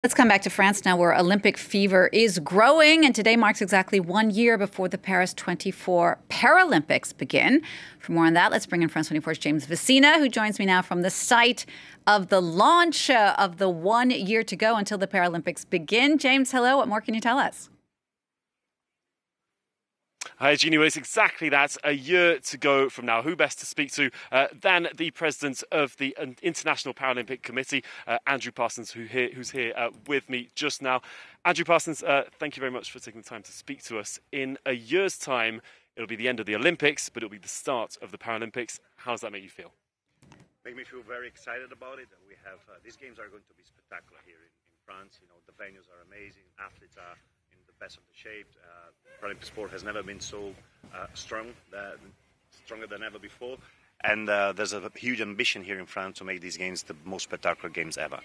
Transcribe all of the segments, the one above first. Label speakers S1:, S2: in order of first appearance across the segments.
S1: Let's come back to France now, where Olympic fever is growing, and today marks exactly 1 year before the Paris 24 Paralympics begin. For more on that, let's bring in France 24's James Vicina, who joins me now from the site of the launch of the 1 year to go until the Paralympics begin. James, hello. What more can you tell us?
S2: Hi, Jeannie. Well, it's exactly that. A year to go from now. Who best to speak to than the president of the International Paralympic Committee, Andrew Parsons, who's here with me just now. Andrew Parsons, thank you very much for taking the time to speak to us. In a year's time, it'll be the end of the Olympics, but it'll be the start of the Paralympics. How does that make you feel?
S3: Make me feel very excited about it. We have these games are going to be spectacular here in France. You know, the venues are amazing. Athletes are in the best of the shape. Paralympic sport has never been so stronger than ever before. And there's a huge ambition here in France to make these games the most spectacular games ever.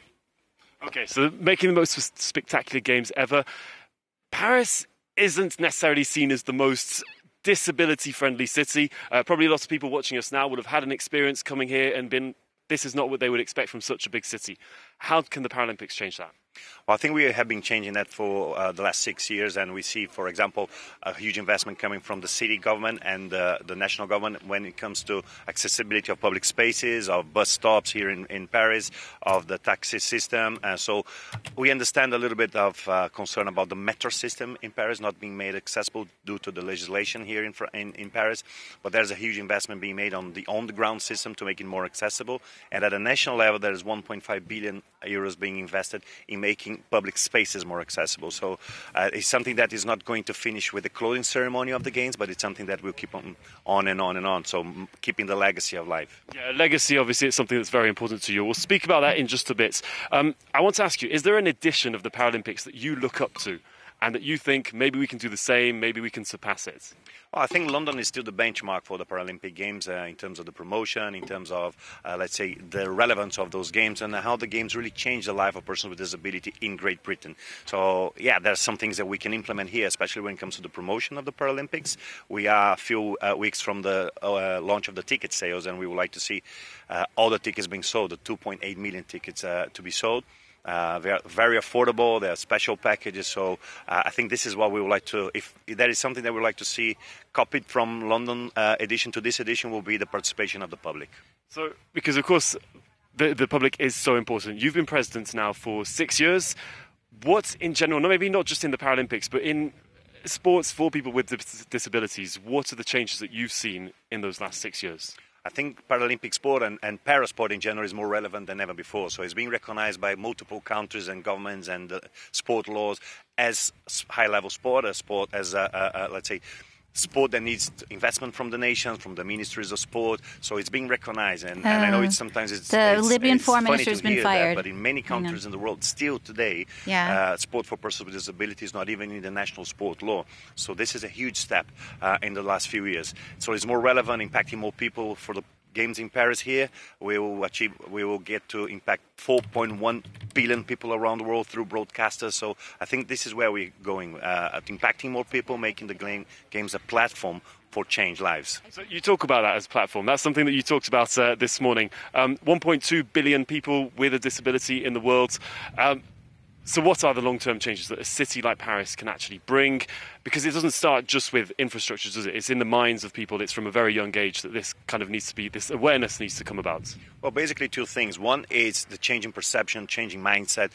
S3: Okay, so making the most spectacular games ever. Paris isn't necessarily seen as the most disability-friendly city. Probably lots of people watching us now would have had an experience coming here and been, this is not what they would expect from such a big city. How can the Paralympics change that? Well, I think we have been changing that for the last 6 years, and we see, for example, a huge investment coming from the city government and the national government when it comes to accessibility of public spaces, of bus stops here in Paris, of the taxi system. So we understand a little bit of concern about the metro system in Paris not being made accessible due to the legislation here in Paris. But there's a huge investment being made on the on-the-ground system to make it more accessible. And at a national level, there is 1.5 billion euros being invested in making public spaces more accessible. So it's something that is not going to finish with the closing ceremony of the games, but it's something that will keep on and on and on. So keeping the legacy of life.
S2: Yeah, legacy, obviously, is something that's very important to you. We'll speak about that in just a bit. I want to ask you, is there an edition of the Paralympics that you look up to and that you think maybe we can do the same, maybe we can surpass it?
S3: Well, I think London is still the benchmark for the Paralympic Games in terms of the promotion, in terms of, let's say, the relevance of those games and how the games really change the life of persons with disability in Great Britain. So, yeah, there are some things that we can implement here, especially when it comes to the promotion of the Paralympics. We are a few weeks from the launch of the ticket sales, and we would like to see all the tickets being sold, the 2.8 million tickets to be sold. They are very affordable. They are special packages. So I think this is what we would like to, if there is something that we would like to see copied from London edition to this edition, will be the participation of the public.
S2: So, because of course, the public is so important. You've been president now for 6 years. What in general, maybe not just in the Paralympics, but in sports for people with disabilities, what are the changes that you've seen in those last 6 years?
S3: I think Paralympic sport and parasport in general is more relevant than ever before. So it's being recognized by multiple countries and governments and sport laws as high-level sport, as let's say, sport that needs investment from the nations, from the ministries of sport. So it's being recognized, and I know sometimes
S1: the Libyan foreign minister has been fired.
S3: But in many countries in the world, still today, sport for persons with disability is not even in the national sport law. So this is a huge step in the last few years. So it's more relevant, impacting more people. For the Games in Paris here, we will get to impact 4.1 billion people around the world through broadcasters. So I think this is where we're going, at impacting more people, making the games a platform for change lives.
S2: So you talk about that as a platform. That's something that you talked about this morning. 1.2 billion people with a disability in the world. So what are the long-term changes that a city like Paris can actually bring? Because it doesn't start just with infrastructure, does it? It's in the minds of people. It's from a very young age that this kind of needs to be, this awareness needs to come about.
S3: Well, basically two things. One is the changing perception, changing mindset,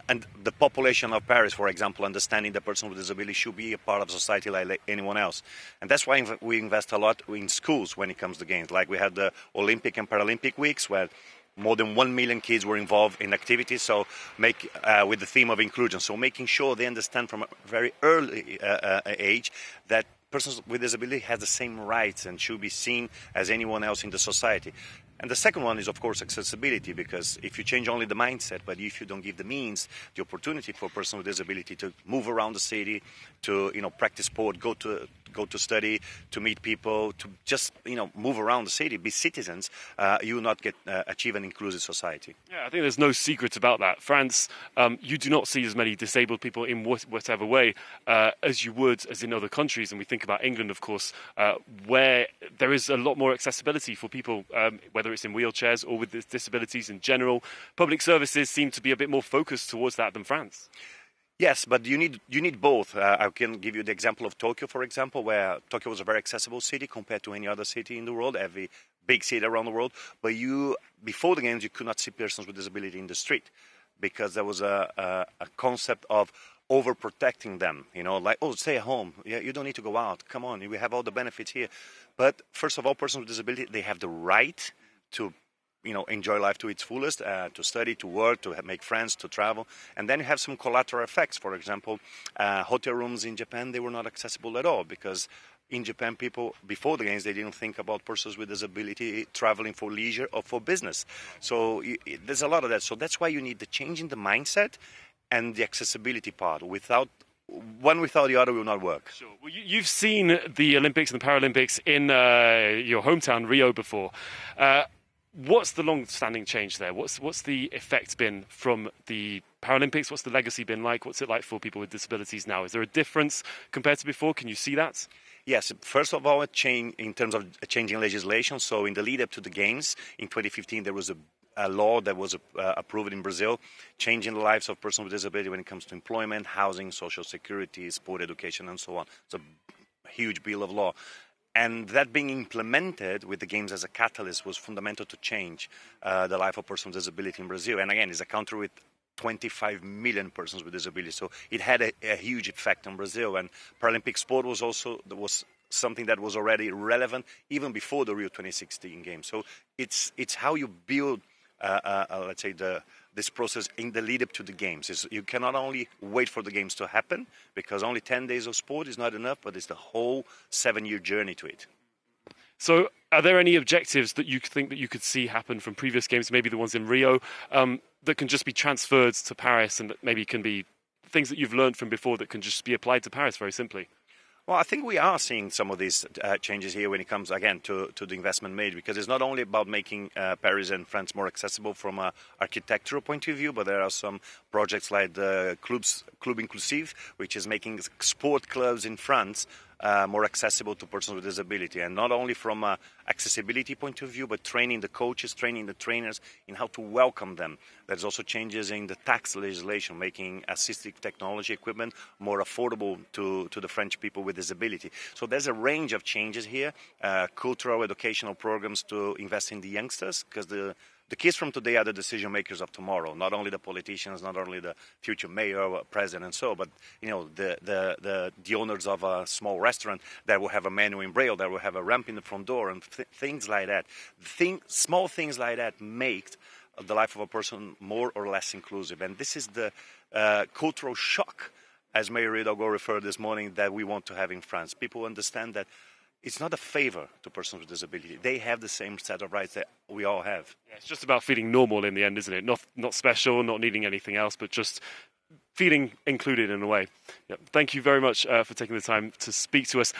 S3: and the population of Paris, for example, understanding that person with disability should be a part of society like anyone else. And that's why we invest a lot in schools when it comes to games. Like we had the Olympic and Paralympic weeks where more than 1 million kids were involved in activities, so with the theme of inclusion. So making sure they understand from a very early age that persons with disability have the same rights and should be seen as anyone else in the society. And the second one is, of course, accessibility, because if you change only the mindset, but if you don't give the means, the opportunity for a person with disability to move around the city, to practice sport, go to study, to meet people, to just move around the city, be citizens, you will not achieve an inclusive society.
S2: Yeah, I think there's no secret about that. France, you do not see as many disabled people in whatever way as you would as in other countries, and we think about England, of course, where there is a lot more accessibility for people, whether whether it's in wheelchairs or with disabilities in general. Public services seem to be a bit more focused towards that than France.
S3: Yes, but you need both. I can give you the example of Tokyo, for example, where Tokyo was a very accessible city compared to any other city in the world, every big city around the world. But before the games, you could not see persons with disability in the street because there was a concept of overprotecting them, like, oh, stay at home. Yeah, you don't need to go out. Come on, we have all the benefits here. But first of all, persons with disability, they have the right to enjoy life to its fullest, to study, to work, to make friends, to travel. And then you have some collateral effects. For example, hotel rooms in Japan, they were not accessible at all because in Japan, people, before the games, they didn't think about persons with disability traveling for leisure or for business. So there's a lot of that. So that's why you need the change in the mindset and the accessibility part. One without the other will not work.
S2: Sure. Well, you've seen the Olympics and the Paralympics in your hometown, Rio, before. What's the long-standing change there? What's the effect been from the Paralympics? What's the legacy been like? What's it like for people with disabilities now? Is there a difference compared to before? Can you see that?
S3: Yes, first of all, a change in terms of changing legislation. So in the lead up to the Games in 2015, there was a law that was approved in Brazil, changing the lives of persons with disability when it comes to employment, housing, social security, sport education, and so on. It's a huge bill of law. And that being implemented with the Games as a catalyst was fundamental to change the life of persons with disability in Brazil. And again, it's a country with 25 million persons with disabilities. So it had a huge effect on Brazil. And Paralympic sport was something that was already relevant even before the Rio 2016 Games. So it's how you build, let's say, this process in the lead up to the Games. You cannot only wait for the Games to happen, because only 10 days of sport is not enough, but it's the whole 7-year journey to it.
S2: So are there any objectives that you think that you could see happen from previous Games, maybe the ones in Rio, that can just be transferred to Paris and that maybe can be things that you've learned from before that can just be applied to Paris very simply?
S3: Well, I think we are seeing some of these changes here when it comes, again, to the investment made, because it's not only about making Paris and France more accessible from an architectural point of view, but there are some projects like the Club Inclusive, which is making sport clubs in France more accessible to persons with disability, and not only from an accessibility point of view, but training the coaches, training the trainers in how to welcome them. There's also changes in the tax legislation, making assistive technology equipment more affordable to the French people with disability. So there's a range of changes here, cultural, educational programs to invest in the youngsters, because the kids from today are the decision makers of tomorrow. Not only the politicians, not only the future mayor or president and so, but the owners of a small restaurant that will have a menu in Braille, that will have a ramp in the front door, and things like that. Small things like that make the life of a person more or less inclusive. And this is the cultural shock, as Mayor Hidalgo referred this morning, that we want to have in France. People understand that it's not a favor to persons with disability. They have the same set of rights that we all have.
S2: Yeah, it's just about feeling normal in the end, isn't it? Not special, not needing anything else, but just feeling included in a way. Yeah, thank you very much for taking the time to speak to us.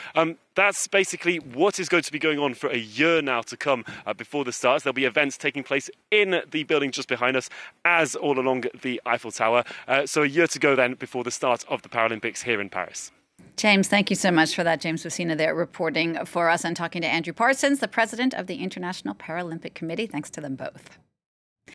S2: That's basically what is going to be going on for a year now to come before the starts. There'll be events taking place in the building just behind us, as all along the Eiffel Tower. So a year to go then before the start of the Paralympics here in Paris.
S1: James, thank you so much for that. James Vecina there reporting for us and talking to Andrew Parsons, the president of the International Paralympic Committee. Thanks to them both.